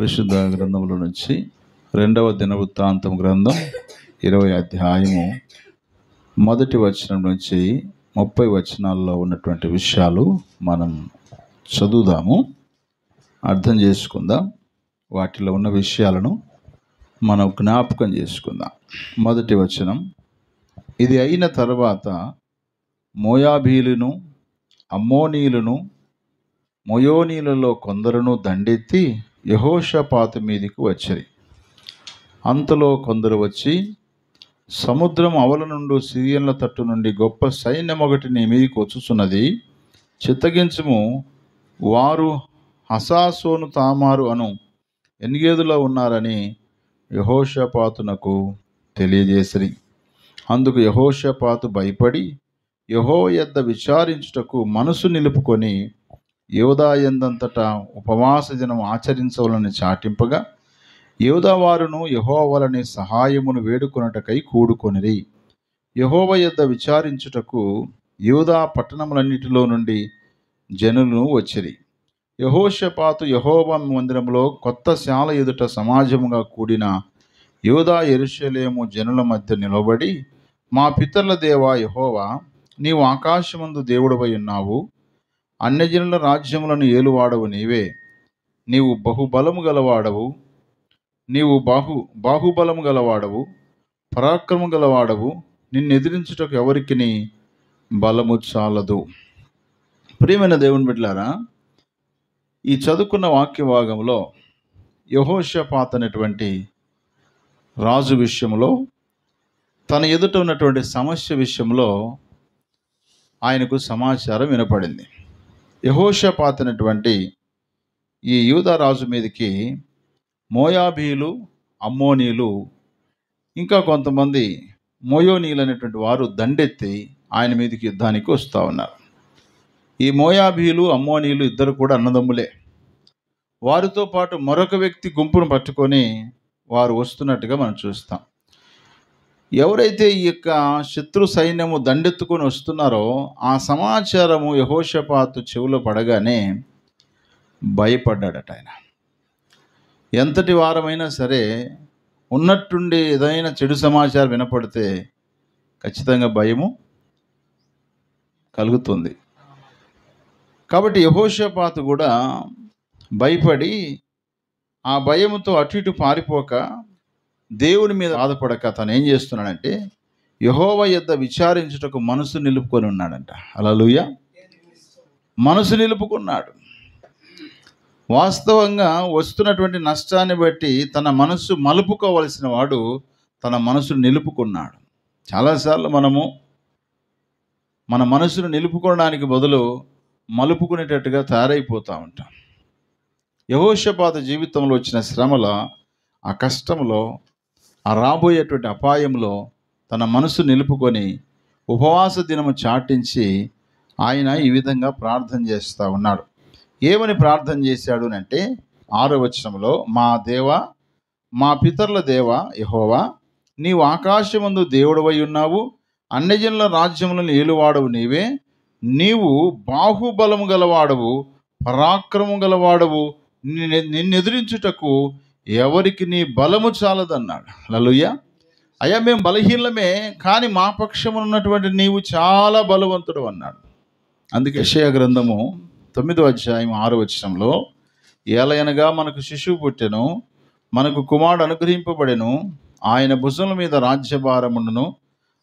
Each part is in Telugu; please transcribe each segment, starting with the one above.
పరిశుద్ధ గ్రంథముల నుంచి రెండవ దినవృత్తాంతం గ్రంథం 20వ అధ్యాయము మొదటి వచనం నుంచి 30 వచనాల్లో ఉన్నటువంటి విషయాలు మనం చదువుదాము, అర్థం చేసుకుందాం. వాటిలో ఉన్న విషయాలను మనం జ్ఞాపకం చేసుకుందాం. మొదటి వచనం: ఇది అయిన తర్వాత మోయాబీలును అమ్మోనీయులను మోయోనీలలో కొందరును దండెత్తి యెహోషాపాతు మీదికి వచ్చిరి. అంతలో కొందరు వచ్చి, సముద్రం అవల నుండి సిరియన్ల తట్టు నుండి గొప్ప సైన్యం ఒకటి నీ మీదికి వచ్చుచున్నది, చిత్తగించుము, వారు హసాసోను తామారు అను ఎన్గేదులో ఉన్నారని యెహోషాపాతునకు తెలియజేసిరి. అందుకు యెహోషాపాతు భయపడి యెహోవా యొద్ద విచారించుటకు మనసు నిలుపుకొని యూదా యందంతటా ఉపవాస దినం ఆచరించవలని చాటింపగా, యూదా వారును యెహోవా వలన సహాయమును వేడుకొనుటకై కూడుకొనిరి. యెహోవా యొద్ద విచారించుటకు యూదా పట్టణములన్నిటిలో నుండి జనులు వచ్చిరి. యెహోషాపాతు యెహోవా మందిరములో కొత్త శాల ఎదుట సమాజముగా కూడిన యూదా యెరూషలేము జనుల మధ్య నిలబడి, మా పితరుల దేవా యెహోవా, నీవు ఆకాశమందు దేవుడవై ఉన్నావు, అన్యజనుల రాజ్యములను ఏలువాడవు నీవే. నీవు బాహుబలము గలవాడవు, పరాక్రమం గలవాడవు, నిన్నెదిరించుటకు ఎవరికి బలము చాలదు. ప్రియమైన దేవుని బిడ్డలారా, ఈ చదువుకున్న వాక్య భాగంలో యెహోషాపాతు అనేటువంటి రాజు విషయంలో, తన ఎదుట ఉన్నటువంటి సమస్య విషయంలో ఆయనకు సమాచారం వినపడింది. యెహోషాపాతు అనేటువంటి ఈ యూదా రాజు మీదకి మోయాబీలు, అమ్మోనీయులు, ఇంకా కొంతమంది మోయోనీయులు అనేటువంటి వారు దండెత్తి ఆయన మీదకి యుద్ధానికి వస్తూ ఉన్నారు. ఈ మోయాబీలు, అమ్మోనీయులు ఇద్దరు కూడా అన్నదమ్ములే. వారితో పాటు మరొక వ్యక్తి గుంపును పట్టుకొని వారు వస్తున్నట్టుగా మనం చూస్తాం. ఎవరైతే ఈ యొక్క శత్రు సైన్యము దండెత్తుకొని వస్తున్నారో ఆ సమాచారము యెహోషాపాతు చెవిలో పడగానే భయపడ్డాడట. ఆయన ఎంతటి వారమైనా సరే ఉన్నట్టుండి ఏదైనా చెడు సమాచారం వినపడితే ఖచ్చితంగా భయము కలుగుతుంది. కాబట్టి యెహోషాపాతు కూడా భయపడి ఆ భయముతో అటు ఇటు పారిపోక, దేవుని మీద ఆధారపడక తను ఏం చేస్తున్నాడంటే యెహోవా యొద్ద విచారించుటకు మనసు నిలుపుకొని ఉన్నాడంట. హల్లెలూయా. మనసు నిలుపుకున్నాడు. వాస్తవంగా వస్తున్నటువంటి నష్టాన్ని బట్టి తన మనసు మలుపుకోవలసిన వాడు తన మనసును నిలుపుకున్నాడు. చాలాసార్లు మనము మన మనసును నిలుపుకోవడానికి బదులు మలుపుకునేటట్టుగా తయారైపోతూ ఉంటాం. యెహోషాపాతు జీవితంలో వచ్చిన శ్రమల, ఆ కష్టంలో, ఆ రాబోయేటువంటి అపాయంలో తన మనసు నిలుపుకొని ఉపవాస దినము చాటించి ఆయన ఈ విధంగా ప్రార్థన చేస్తూ ఉన్నాడు. ఏమని ప్రార్థన చేశాడు అంటే 6వ వచనంలో, మా దేవా, మా పితరుల దేవా యెహోవా, నీవు ఆకాశమందు దేవుడవై ఉన్నావు, అన్యజనుల రాజ్యములను ఏలువాడవు నీవే. నీవు బాహుబలము గలవాడవు, పరాక్రమం గలవాడవు, నిన్నెదిరించుటకు ఎవరికి నీ బలము చాలదన్నాడు. హల్లెలూయా. అయ్యా, మేము బలహీనమే, కానీ మా పక్షమున ఉన్నటువంటి నీవు చాలా బలవంతుడు అన్నాడు. అందుకే యెషయా గ్రంథము 9వ అధ్యాయం 6వ వచనంలో, ఏలయనగా మనకు శిశువు పుట్టెను, మనకు కుమారుడు అనుగ్రహింపబడెను, ఆయన భుజముల మీద రాజ్యభారముండును,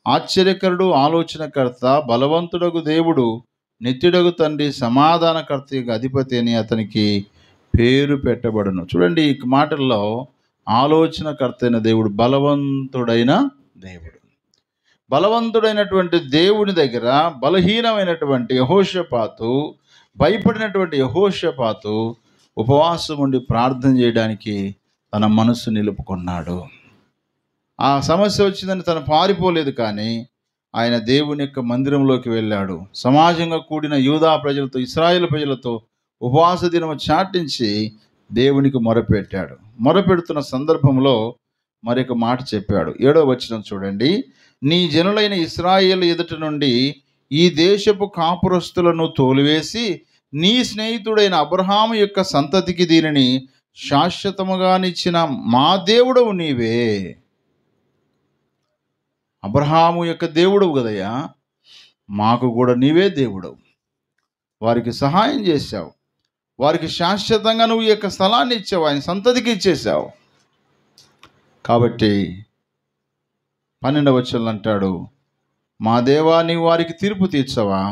ఆశ్చర్యకరుడు, ఆలోచనకర్త, బలవంతుడగు దేవుడు, నిత్యుడగు తండ్రి, సమాధానకర్త అధిపతి అని అతనికి పేరు పెట్టబడును. చూడండి, ఈ మాటల్లో ఆలోచనకర్త అయిన దేవుడు, బలవంతుడైన దేవుడు. బలవంతుడైనటువంటి దేవుని దగ్గర బలహీనమైనటువంటి యెహోషాపాతు, భయపడినటువంటి యెహోషాపాతు ఉపవాసం ఉండి ప్రార్థన చేయడానికి తన మనసు నిలుపుకున్నాడు. ఆ సమస్య వచ్చిందని తను పారిపోలేదు, కానీ ఆయన దేవుని యొక్క మందిరంలోకి వెళ్ళాడు. సమాజంగా కూడిన యూదా ప్రజలతో, ఇశ్రాయేలు ప్రజలతో ఉపవాస దినము చాటించి దేవునికి మొరపెట్టాడు. మొరపెడుతున్న సందర్భంలో మరొక మాట చెప్పాడు. 7వ వచనం చూడండి. నీ జనులైన ఇశ్రాయేలు ఎదుట నుండి ఈ దేశపు కాపురస్తులను తోలివేసి నీ స్నేహితుడైన అబ్రహాము యొక్క సంతతికి దీనిని శాశ్వతముగానిచ్చిన మా దేవుడవు నీవే. అబ్రహాము యొక్క దేవుడవు కదయ్యా, మాకు కూడా నీవే దేవుడవు. వారికి సహాయం చేశావు, వారికి శాశ్వతంగా నువ్వు ఈ యొక్క స్థలాన్ని ఇచ్చావు, ఆయన సంతతికి ఇచ్చేసావు. కాబట్టి 12వ వచనంలో అంటాడు, మా దేవా నీవు వారికి తీర్పు తీర్చవా?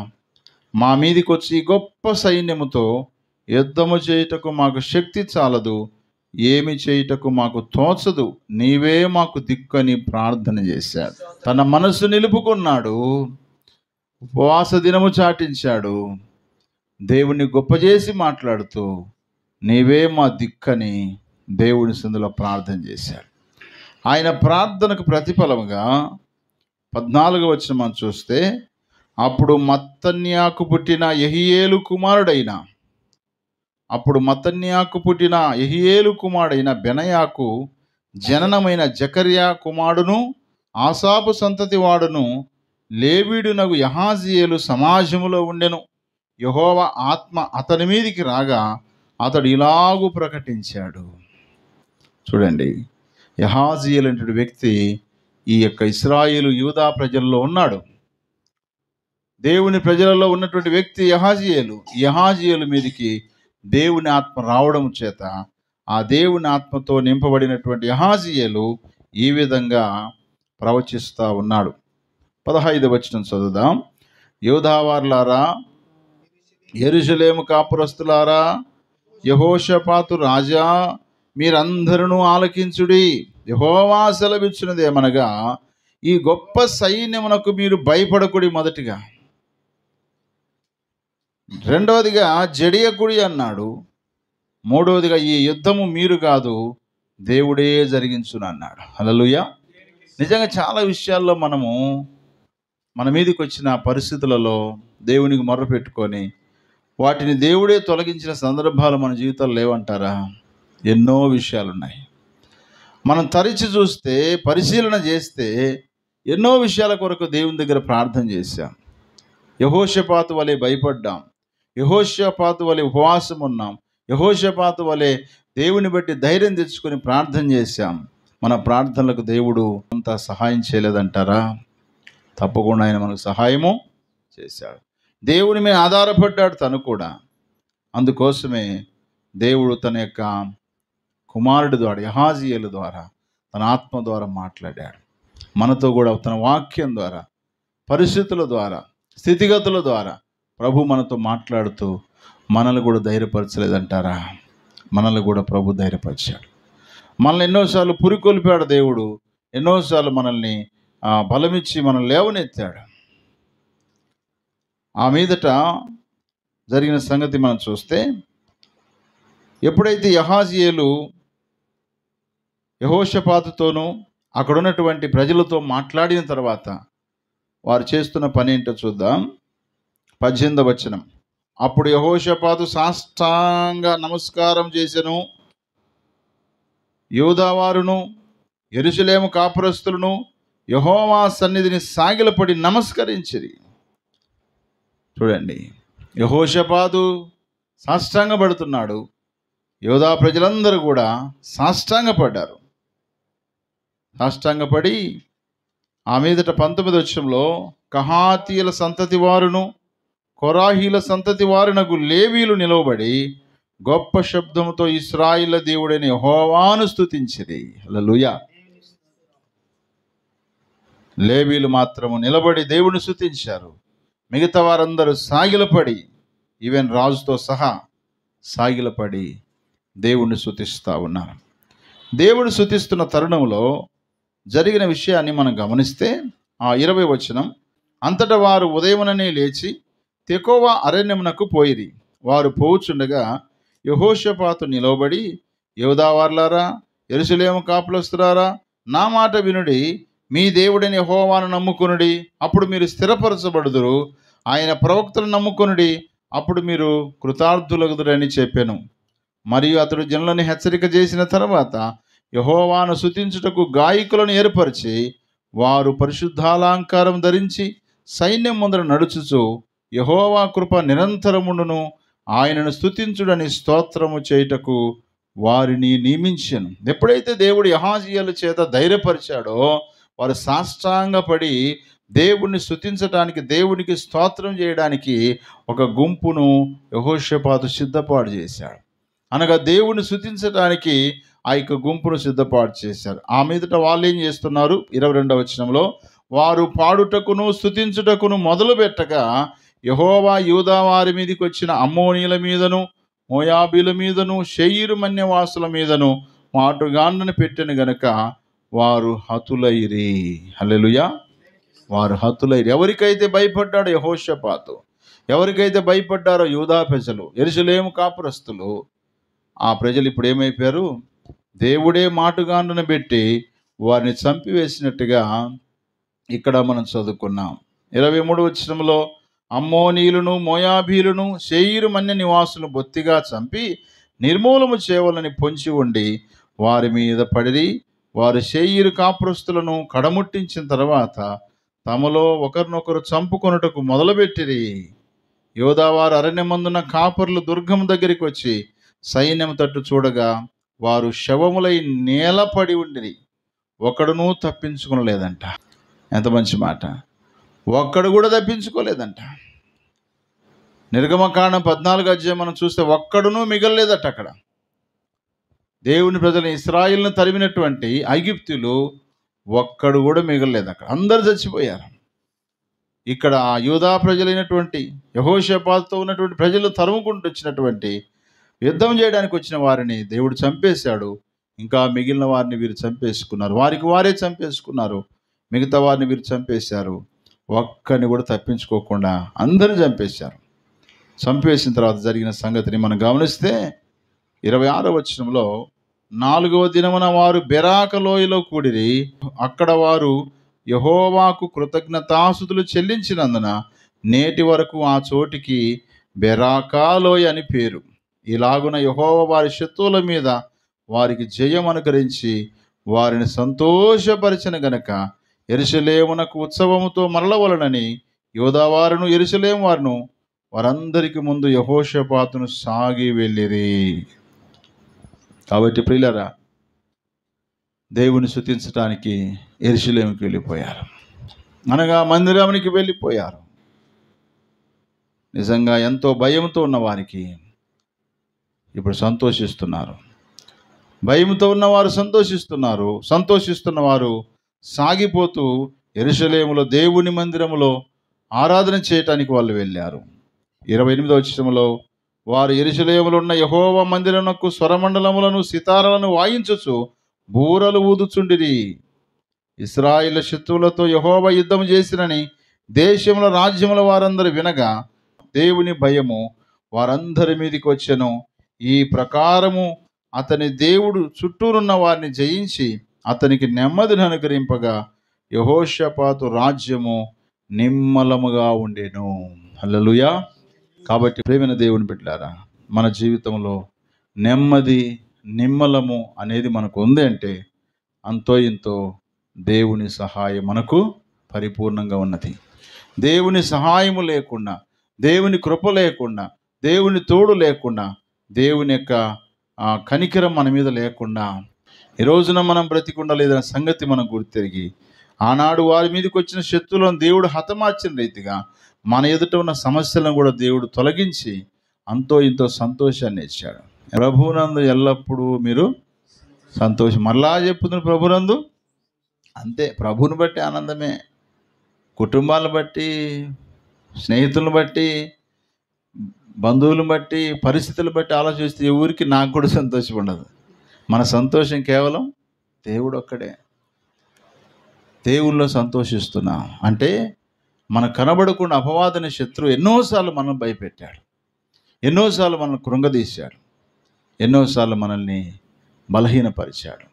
మా మీదికి వచ్చి గొప్ప సైన్యముతో యుద్ధము చేయుటకు మాకు శక్తి చాలదు, ఏమి చేయుటకు మాకు తోచదు, నీవే మాకు దిక్కని ప్రార్థన చేశాడు. తన మనసు నిలుపుకున్నాడు, ఉపవాస దినము చాటించాడు, దేవుణ్ణి గొప్ప చేసి మాట్లాడుతూ నీవే మా దిక్కని దేవుని సందులో ప్రార్థన చేశాడు. ఆయన ప్రార్థనకు ప్రతిఫలముగా 14వ వచనం మనం చూస్తే, అప్పుడు మత్తన్యాకు పుట్టిన యెహీయేలు కుమారుడైన బెనయాకు జననమైన జకర్యా కుమారుడును ఆసాపు సంతతి వాడును లేవీయుడునగు యహాజీయేలు సమాజములో ఉండెను. యెహోవా ఆత్మ అతని మీదికి రాగా అతడు ఇలాగు ప్రకటించాడు. చూడండి, యహాజీయేలు అనే వ్యక్తి ఈ యొక్క ఇశ్రాయేలు యూదా ప్రజల్లో ఉన్నాడు. దేవుని ప్రజలలో ఉన్నటువంటి వ్యక్తి యహాజీయేలు మీదికి దేవుని ఆత్మ రావడం చేత ఆ దేవుని ఆత్మతో నింపబడినటువంటి యహాజీయేలు ఈ విధంగా ప్రవచిస్తూ ఉన్నాడు. 15వ వచనం చదువుదాం. యూదావారులారా, యెరూషలేము కాపురస్తులారా, యెహోషాపాతు రాజా, మీరందరూ ఆలకించుడి. యెహోవా సెలవిచ్చినదేమనగా, ఈ గొప్ప సైన్యమునకు మీరు భయపడకుడి. మొదటిగా, రెండవదిగా జడియకుడి అన్నాడు. మూడవదిగా ఈ యుద్ధము మీరు కాదు, దేవుడే జరిగించును అన్నాడు. హల్లెలూయా. నిజంగా చాలా విషయాల్లో మనము మన మీదకి వచ్చిన పరిస్థితులలో దేవునికి మొర్ర పెట్టుకొని వాటిని దేవుడే తొలగించిన సందర్భాలు మన జీవితాల్లో లేవంటారా? ఎన్నో విషయాలు ఉన్నాయి. మనం తరిచి చూస్తే, పరిశీలన చేస్తే ఎన్నో విషయాల కొరకు దేవుని దగ్గర ప్రార్థన చేశాం. యెహోషాపాతు వలె భయపడ్డాం, యెహోషాపాతు వలె ఉపవాసం ఉన్నాం, యెహోషాపాతు వలె దేవుని బట్టి ధైర్యం తెచ్చుకొని ప్రార్థన చేశాం. మన ప్రార్థనలకు దేవుడు అంత సహాయం చేయలేదంటారా? తప్పకుండా ఆయన మనకు సహాయము చేశాడు. దేవుని మీద ఆధారపడ్డాడు తను కూడా. అందుకోసమే దేవుడు తన యొక్క కుమారుడి ద్వారా, యహాజీయేలు ద్వారా, తన ఆత్మ ద్వారా మాట్లాడాడు. మనతో కూడా తన వాక్యం ద్వారా, పరిస్థితుల ద్వారా, స్థితిగతుల ద్వారా ప్రభు మనతో మాట్లాడుతూ మనల్ని కూడా ధైర్యపరచలేదంటారా? మనల్ని కూడా ప్రభు ధైర్యపరిచాడు. మనల్ని ఎన్నోసార్లు పురికొల్పాడు దేవుడు, ఎన్నోసార్లు మనల్ని బలమిచ్చి మనల్ని లేవనెత్తాడు. ఆ మీదట జరిగిన సంగతి మనం చూస్తే, ఎప్పుడైతే యహాజీయేలు యెహోషాపాతుతోనూ అక్కడ ఉన్నటువంటి ప్రజలతో మాట్లాడిన తర్వాత వారు చేస్తున్న పని ఏంటో చూద్దాం. 18వ వచనం. అప్పుడు యెహోషాపాతు సాష్టాంగ నమస్కారం చేసెను. యూదావారును యెరూషలేము కాపురస్తులను యెహోవా సన్నిధిని సాగిలపడి నమస్కరించిరి. చూడండి, యెహోషాపాతు సాష్టాంగపడుతున్నాడు, యూదా ప్రజలందరూ కూడా సాష్టాంగపడ్డారు. సాష్టాంగపడి ఆ మీదట 19వ వచనంలో, కహాతీయుల సంతతి వారును కొరాహీల సంతతి వారునకు లేవీలు నిలవబడి గొప్ప శబ్దముతో ఇశ్రాయేలు దేవుడైన యెహోవాను స్తుతించిరి. హల్లెలూయా. లేవీలు మాత్రము నిలబడి దేవుని స్తుతించారు. మిగతా వారందరూ సాగిలపడి, ఈవెన్ రాజుతో సహా సాగిలపడి దేవుణ్ణి స్తుతిస్తూ ఉన్నారు. దేవుని స్తుతిస్తున్న తరుణంలో జరిగిన విషయాన్ని మనం గమనిస్తే, ఆ 20వ వచనం, అంతటా వారు ఉదయముననే లేచి తెకోవా అరణ్యమునకు పోయిరి. వారు పోవుచుండగా యెహోషాపాతు నిలవబడి, యూదావారులారా, యెరూషలేము కాపురస్తులారా, నా మాట వినుడి, మీ దేవుడైన యెహోవాను నమ్ముకొనుడి, అప్పుడు మీరు స్థిరపరచబడుదురు. ఆయన ప్రవక్తలను నమ్ముకొనుడి, అప్పుడు మీరు కృతార్థులగుదురని చెప్పెను. మరియు అతడు జనులను హెచ్చరిక చేసిన తర్వాత యెహోవాను స్తుతించుటకు గాయకులను ఏర్పరిచి, వారు పరిశుద్ధాలంకారం ధరించి సైన్యం ముందర నడుచుచు యెహోవా కృప నిరంతరముండును, ఆయనను స్తుతించుడని స్తోత్రము చేయుటకు వారిని నియమించెను. ఎప్పుడైతే దేవుడు యెహోషువ చేత ధైర్యపరిచాడో వారు సాష్టాంగపడి దేవుణ్ణి స్తుతించడానికి, దేవునికి స్తోత్రం చేయడానికి ఒక గుంపును యెహోషాపాతు సిద్ధపాటు చేశాడు. అనగా దేవుణ్ణి స్తుతించడానికి ఆ యొక్క గుంపును సిద్ధపాటు చేశారు. ఆ మీదట వాళ్ళు ఏం చేస్తున్నారు? 22వ వచనంలో, వారు పాడుటకును స్తుతించుటకును మొదలు పెట్టగా యెహోవా యూదా వారి మీదకి వచ్చిన అమ్మోనీయుల మీదను మోయాబీల మీదను శేయీరు మన్యవాసుల మీదను మాటుగాండ్రను పెట్టెను గనుక వారు హతులైరి. హల్లెలూయా. వారు హతులైరి. ఎవరికైతే భయపడ్డాడో యెహోషాపాతు, ఎవరికైతే భయపడ్డారో యూదా ప్రజలు, యెరూషలేము కాపురస్తులు, ఆ ప్రజలు ఇప్పుడు ఏమైపోయారు? దేవుడే మాటుగాండ్రను పెట్టి వారిని చంపివేసినట్టుగా ఇక్కడ మనం చదువుకున్నాం. 23వ వచనంలో, అమ్మోనీయులను మోయాబీలను శేయీరు మన్య నివాసులను బొత్తిగా చంపి నిర్మూలము చేయవలని పొంచి ఉండి వారి మీద పడిరి. వారు శేయీరు కాపురస్తులను కడముట్టించిన తర్వాత తమలో ఒకరినొకరు చంపుకొనుటకు మొదలుపెట్టిరి. యోధావారు అరణ్యమందున కాపరులు దుర్గం దగ్గరికి వచ్చి సైన్యం తట్టు చూడగా వారు శవములై నేలపడి ఉండిరి. ఒకడునూ తప్పించుకొనలేదంట. ఎంత మంచి మాట! ఒక్కడు కూడా తప్పించుకోలేదంట. నిర్గమకాండం 14వ అధ్యాయం మనం చూస్తే ఒక్కడునూ మిగలలేదట. అక్కడ దేవుని ప్రజలు ఇశ్రాయేలును తరిమినటువంటి ఐగుప్తులు ఒక్కడు కూడా మిగలలేదు. అక్కడ అందరు చచ్చిపోయారు. ఇక్కడ ఆ యూదా ప్రజలైనటువంటి యెహోషాపాతుతో ఉన్నటువంటి ప్రజలు తరుముకుంటూ వచ్చినటువంటి యుద్ధం చేయడానికి వచ్చిన వారిని దేవుడు చంపేశాడు. ఇంకా మిగిలిన వారిని వీరు చంపేసుకున్నారు. వారికి వారే చంపేసుకున్నారు. మిగతా వారిని వీరు చంపేశారు. ఒక్కరిని కూడా తప్పించుకోకుండా అందరిని చంపేశారు. చంపేసిన తర్వాత జరిగిన సంగతిని మనం గమనిస్తే 26వ వచనంలో, 4వ దినమున వారు బెరాక లోయలో కూడిరి. అక్కడ వారు యెహోవాకు కృతజ్ఞతాస్తుతులు చెల్లించినందున నేటి వరకు ఆ చోటికి బెరాకా లోయ అని పేరు. ఇలాగున యెహోవా వారి శత్రువుల మీద వారికి జయం అనుగ్రహించి వారిని సంతోషపరిచిన గనక యెరూషలేమునకు ఉత్సవముతో మరలవలనని యోధావారును యెరూషలేము వారును వారందరికి ముందు యెహోషాపాతును సాగి వెళ్ళిరి. కాబట్టి ప్రియులారా, దేవుని స్తుతించడానికి యెరూషలేముకి వెళ్ళిపోయారు, అనగా మందిరానికి వెళ్ళిపోయారు. నిజంగా ఎంతో భయంతో ఉన్న వారికి ఇప్పుడు సంతోషిస్తున్నారు. భయంతో ఉన్నవారు సంతోషిస్తున్నారు. సంతోషిస్తున్నవారు సాగిపోతూ యెరూషలేములో దేవుని మందిరములో ఆరాధన చేయటానికి వాళ్ళు వెళ్ళారు. 28వ వచనంలో, వారు యెరూషలేములో ఉన్న యెహోవా మందిరమునకు స్వరమండలములను సితారాలను వాయించుచు బూరలు ఊదుచుండిరి. ఇశ్రాయేలు శత్రువులతో యెహోవా యుద్ధం చేసినని దేశముల రాజ్యముల వారందరూ వినగా దేవుని భయము వారందరి మీదకి వచ్చెను. ఈ ప్రకారము అతని దేవుడు చుట్టూరున్న వారిని జయించి అతనికి నెమ్మదిని అనుగ్రహింపగా యెహోషాపాతు రాజ్యము నిమ్మలముగా ఉండెను. హల్లెలూయా. కాబట్టి ప్రేమైన దేవుని బిడ్డలారా, మన జీవితంలో నెమ్మది, నిమ్మలము అనేది మనకు ఉంది అంటే అంతో ఇంతో దేవుని సహాయం మనకు పరిపూర్ణంగా ఉన్నది. దేవుని సహాయము లేకుండా, దేవుని కృప లేకుండా, దేవుని తోడు లేకుండా, దేవుని యొక్క కనికరం మన మీద లేకుండా ఈ రోజున మనం బ్రతికుండలేదన్న సంగతి మనం గుర్తెరిగి ఆనాడు వారి మీదకి వచ్చిన శత్రువులను దేవుడు హతమార్చిన రీతిగా మన ఎదుట ఉన్న సమస్యలను కూడా దేవుడు తొలగించి అంతో ఇంతో సంతోషాన్ని ఇచ్చాడు. ప్రభువునందు ఎల్లప్పుడూ మీరు సంతోషం. మరలా చెప్తున్న ప్రభునందు అంతే. ప్రభువుని బట్టి ఆనందమే. కుటుంబాలను బట్టి, స్నేహితులను బట్టి, బంధువులను బట్టి, పరిస్థితులను బట్టి ఆలోచిస్తే ఎవరికి నాకు కూడా సంతోషం ఉండదు. మన సంతోషం కేవలం దేవుడు ఒక్కడే. దేవుల్లో సంతోషిస్తున్నాం అంటే మన కనబడకుండా అపవాదన శత్రువు ఎన్నోసార్లు మనం భయపెట్టాడు, ఎన్నోసార్లు మనల్ని కృంగదీశాడు, ఎన్నోసార్లు మనల్ని బలహీనపరిచాడు.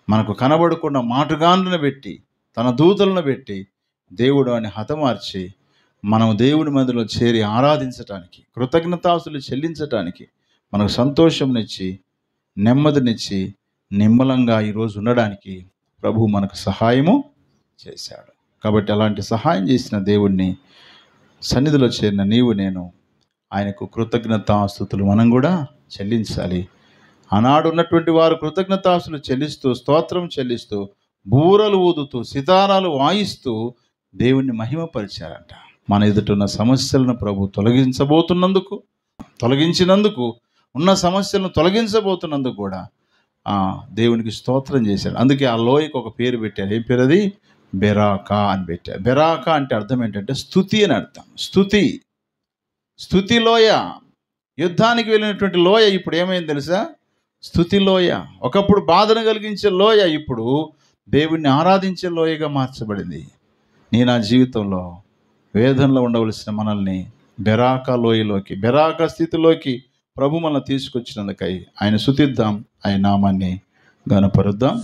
మనకు కనబడకుండా మాటుగాండ్రను పెట్టి తన దూతలను పెట్టి దేవుడు అని హతమార్చి మనం దేవుని మందిలో చేరి ఆరాధించటానికి, కృతజ్ఞతాస్తులు చెల్లించటానికి, మనకు సంతోషంనిచ్చి, నెమ్మదినిచ్చి, నిమ్మలంగా ఈరోజు ఉండడానికి ప్రభు మనకు సహాయము చేశాడు. కాబట్టి అలాంటి సహాయం చేసిన దేవుణ్ణి సన్నిధిలో చేరిన నీవు నేను ఆయనకు కృతజ్ఞతాస్తుతులు మనం కూడా చెల్లించాలి. ఆనాడు ఉన్నటువంటి వారు కృతజ్ఞతాస్తులు చెల్లిస్తూ, స్తోత్రం చెల్లిస్తూ, బూరలు ఊదుతూ, సితారాలు వాయిస్తూ దేవుణ్ణి మహిమపరిచారంట. మన ఎదుటున్న సమస్యలను ప్రభు తొలగించినందుకు, ఉన్న సమస్యలను తొలగించబోతున్నందుకు కూడా దేవునికి స్తోత్రం చేశాడు. అందుకే ఆ లోయకు ఒక పేరు పెట్టారు. ఏం పేరు అది? బెరాకా అని పెట్టారు. బెరాకా అంటే అర్థం ఏంటంటే స్తుతి అని అర్థం. స్తుతి లోయ. యుద్ధానికి వెళ్ళినటువంటి లోయ ఇప్పుడు ఏమైంది తెలుసా? స్తుతి లోయ. ఒకప్పుడు బాధను కలిగించే లోయ ఇప్పుడు దేవుణ్ణి ఆరాధించే లోయగా మార్చబడింది. నా జీవితంలో వేదనలో ఉండవలసిన మనల్ని బెరాకా లోయలోకి, బెరాకా స్థితిలోకి ప్రభు మనల్ని తీసుకొచ్చినందుకై ఆయన స్తుతిద్దాం, ఆయన నామాన్ని ఘనపరుద్దాం.